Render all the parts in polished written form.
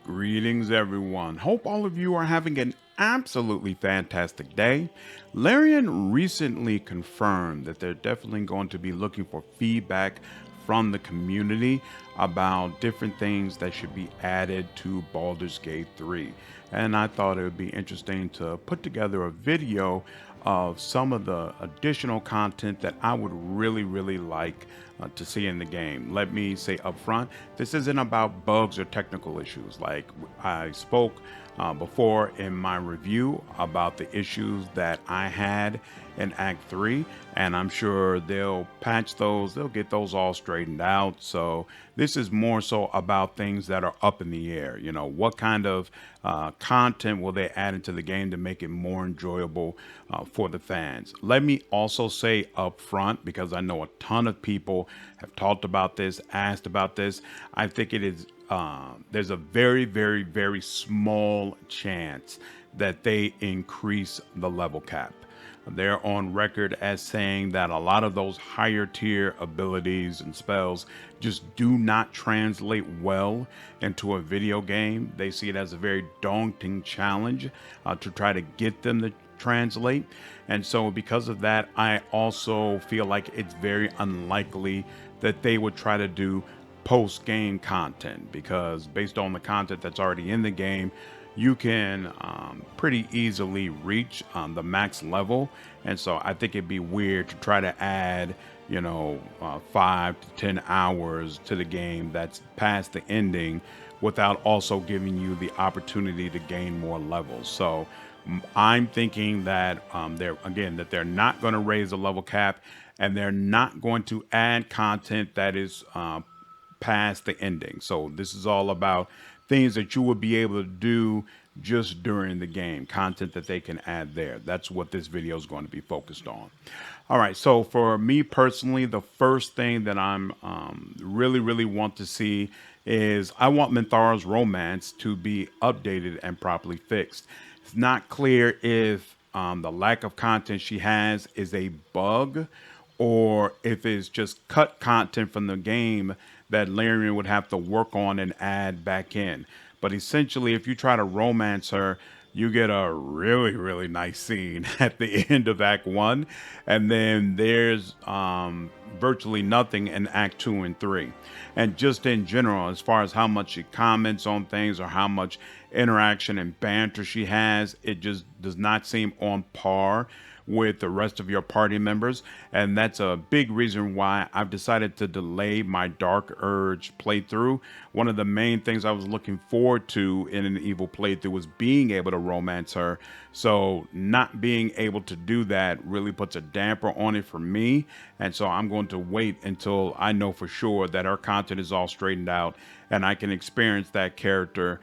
Greetings, everyone. Hope all of you are having an absolutely fantastic day. Larian recently confirmed that they're definitely going to be looking for feedback from the community about different things that should be added to Baldur's Gate 3. And I thought it would be interesting to put together a video of some of the additional content that I would really like to see in the game. Let me say up front, this isn't about bugs or technical issues. Like I spoke before in my review about the issues that I had in Act 3, and I'm sure they'll patch those, they'll get those all straightened out. So this is more so about things that are up in the air. You know, what kind of content will they add into the game to make it more enjoyable for the fans? Let me also say up front, because I know a ton of people have talked about this, asked about this. I think it is there's a very small chance that they increase the level cap. They're on record as saying that a lot of those higher tier abilities and spells just do not translate well into a video game. They see it as a very daunting challenge to try to get them to translate. And so, because of that, I also feel like it's very unlikely that they would try to do post game content, because based on the content that's already in the game, you can pretty easily reach the max level. And so I think it'd be weird to try to add, 5 to 10 hours to the game that's past the ending without also giving you the opportunity to gain more levels. So I'm thinking that they're not going to raise the level cap, and they're not going to add content that is past the ending. So this is all about things that you would be able to do just during the game, content that they can add there. That's what this video is going to be focused on. All right, so for me personally, the first thing that I'm really want to see is I want Minthara's romance to be updated and properly fixed. It's not clear if the lack of content she has is a bug, or if it's just cut content from the game that Larian would have to work on and add back in. But essentially, if you try to romance her, you get a really nice scene at the end of Act 1, and then there's virtually nothing in Act 2 and 3. And just in general, as far as how much she comments on things or how much interaction and banter she has, it just does not seem on par with the rest of your party members. And that's a big reason why I've decided to delay my Dark Urge playthrough. One of the main things I was looking forward to in an Evil playthrough was being able to romance her. So not being able to do that really puts a damper on it for me. And so I'm going to wait until I know for sure that her content is all straightened out and I can experience that character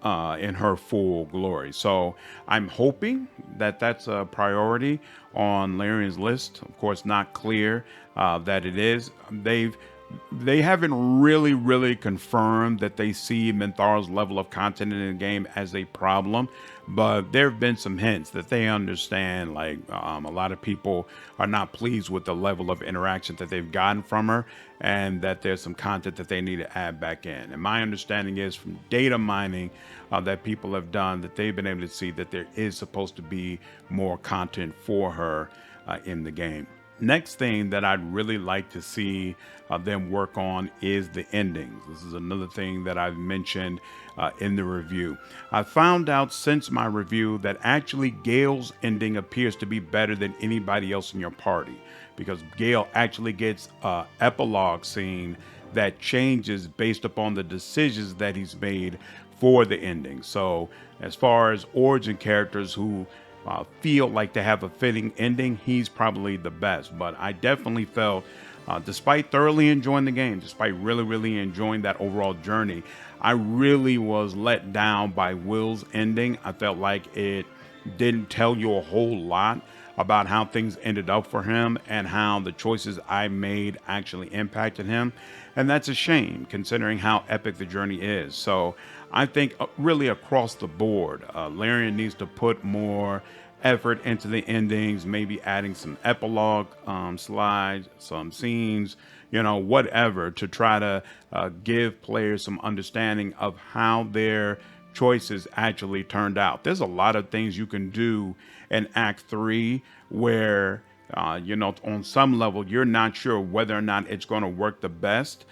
in her full glory. So I'm hoping that that's a priority on Larian's list. Of course, not clear that it is. They haven't really confirmed that they see Minthara's level of content in the game as a problem, but there have been some hints that they understand, like a lot of people are not pleased with the level of interaction that they've gotten from her, and that there's some content that they need to add back in. And my understanding is from data mining that people have done, that they've been able to see that there is supposed to be more content for her in the game. Next thing that I'd really like to see them work on is the endings. This is another thing that I've mentioned in the review. I found out since my review that actually Gale's ending appears to be better than anybody else in your party, because Gale actually gets an epilogue scene that changes based upon the decisions that he's made for the ending. So as far as origin characters who feel like they have a fitting ending, he's probably the best. But I definitely felt, despite thoroughly enjoying the game, despite really enjoying that overall journey, I really was let down by Will's ending. I felt like it didn't tell you a whole lot about how things ended up for him and how the choices I made actually impacted him. And that's a shame considering how epic the journey is. So I think really across the board, Larian needs to put more effort into the endings, maybe adding some epilogue slides, some scenes, whatever, to try to give players some understanding of how their choices actually turned out. There's a lot of things you can do in Act Three where on some level, you're not sure whether or not it's going to work the best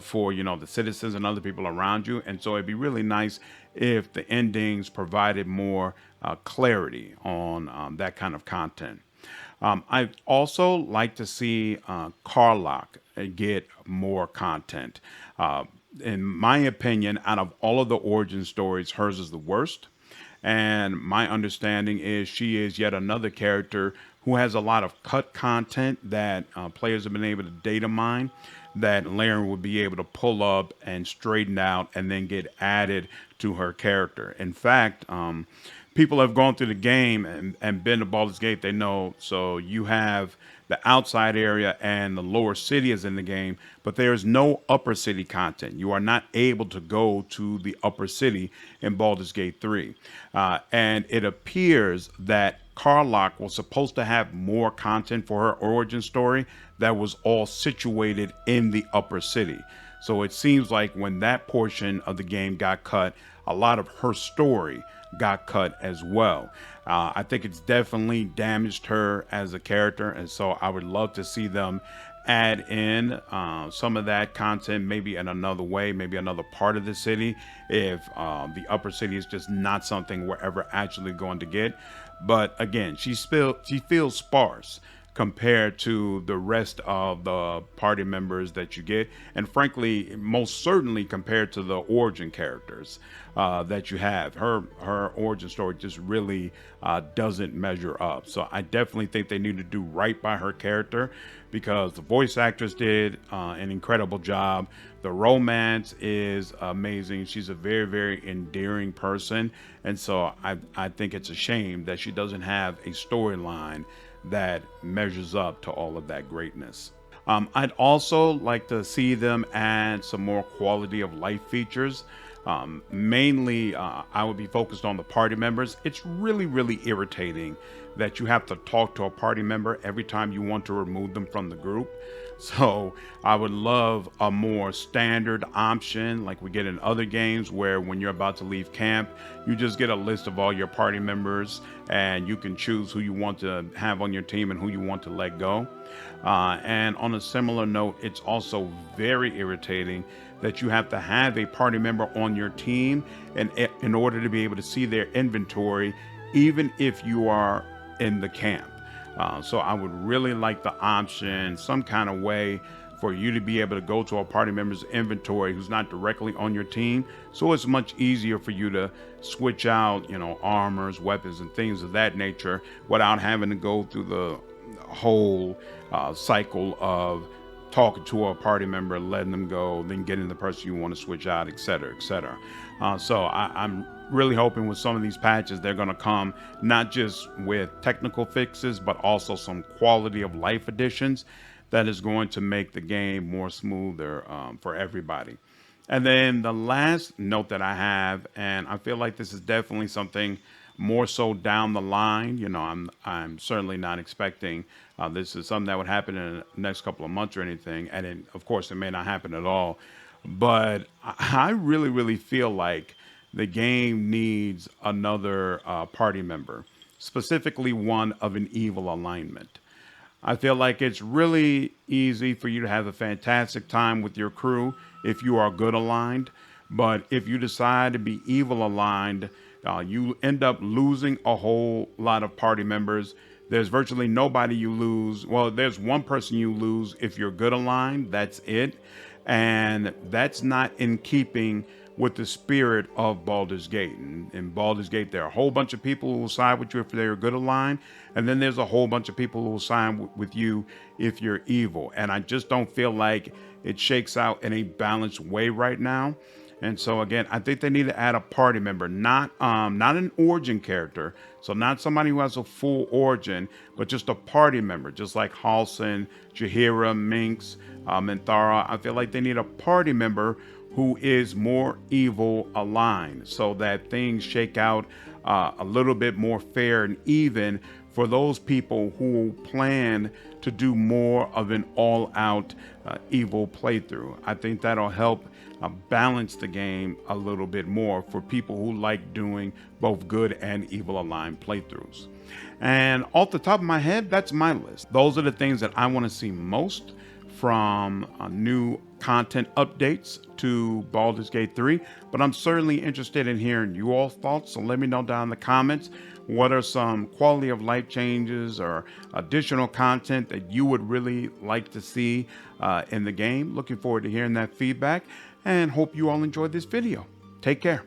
for, the citizens and other people around you. And so it'd be really nice if the endings provided more clarity on that kind of content. I'd also like to see Carlock get more content. In my opinion, out of all of the origin stories, hers is the worst. And my understanding is she is yet another character who has a lot of cut content that players have been able to data mine, that Laren would be able to pull up and straighten out and then get added to her character. In fact, people have gone through the game and been to Baldur's Gate. They know. So you have the outside area and the lower city is in the game, but there is no upper city content. You are not able to go to the upper city in Baldur's Gate 3. And it appears that Carlock was supposed to have more content for her origin story that was all situated in the upper city. So it seems like when that portion of the game got cut, a lot of her story got cut as well. I think it's definitely damaged her as a character, and so I would love to see them add in some of that content, maybe in another way, maybe another part of the city, if the upper city is just not something we're ever actually going to get. But again, she feels sparse compared to the rest of the party members that you get, and frankly, most certainly compared to the origin characters that you have. Her origin story just really doesn't measure up. So I definitely think they need to do right by her character, because the voice actress did an incredible job. The romance is amazing. She's a very, very endearing person, and so I think it's a shame that she doesn't have a storyline that measures up to all of that greatness. I'd also like to see them add some more quality of life features. Mainly, I would be focused on the party members. It's really, really irritating that you have to talk to a party member every time you want to remove them from the group. So I would love a more standard option like we get in other games, where when you're about to leave camp, you just get a list of all your party members and you can choose who you want to have on your team and who you want to let go. And on a similar note, it's also very irritating that you have to have a party member on your team and in order to be able to see their inventory, even if you are in the camp. So I would really like the option, some kind of way for you to be able to go to a party member's inventory who's not directly on your team. So it's much easier for you to switch out, armors, weapons, and things of that nature without having to go through the whole cycle of talking to a party member, letting them go, then getting the person you want to switch out, et cetera, et cetera. So I'm really hoping with some of these patches, they're going to come not just with technical fixes, but also some quality of life additions that is going to make the game more smoother for everybody. And then the last note that I have, and I feel like this is definitely something more so down the line. I'm certainly not expecting this is something that would happen in the next couple of months or anything. And then, of course, it may not happen at all. But I really, really feel like the game needs another party member, specifically one of an evil alignment. I feel like it's really easy for you to have a fantastic time with your crew if you are good aligned. But if you decide to be evil aligned, you end up losing a whole lot of party members. There's virtually nobody you lose. Well, there's one person you lose if you're good aligned. That's it. And that's not in keeping with the spirit of Baldur's Gate. In Baldur's Gate, there are a whole bunch of people who will side with you if they're good aligned, and then there's a whole bunch of people who will side with you if you're evil. And I just don't feel like it shakes out in a balanced way right now. And so again, I think they need to add a party member, not an origin character, so not somebody who has a full origin, but just a party member, just like Halson, Jaheira, Minx, Minthara. I feel like they need a party member who is more evil aligned, so that things shake out a little bit more fair and even for those people who plan to do more of an all-out evil playthrough. I think that'll help balance the game a little bit more for people who like doing both good and evil aligned playthroughs. And off the top of my head, that's my list. Those are the things that I want to see most from new content updates to Baldur's Gate 3, but I'm certainly interested in hearing you all's thoughts, so let me know down in the comments what are some quality of life changes or additional content that you would really like to see in the game. Looking forward to hearing that feedback and hope you all enjoyed this video. Take care.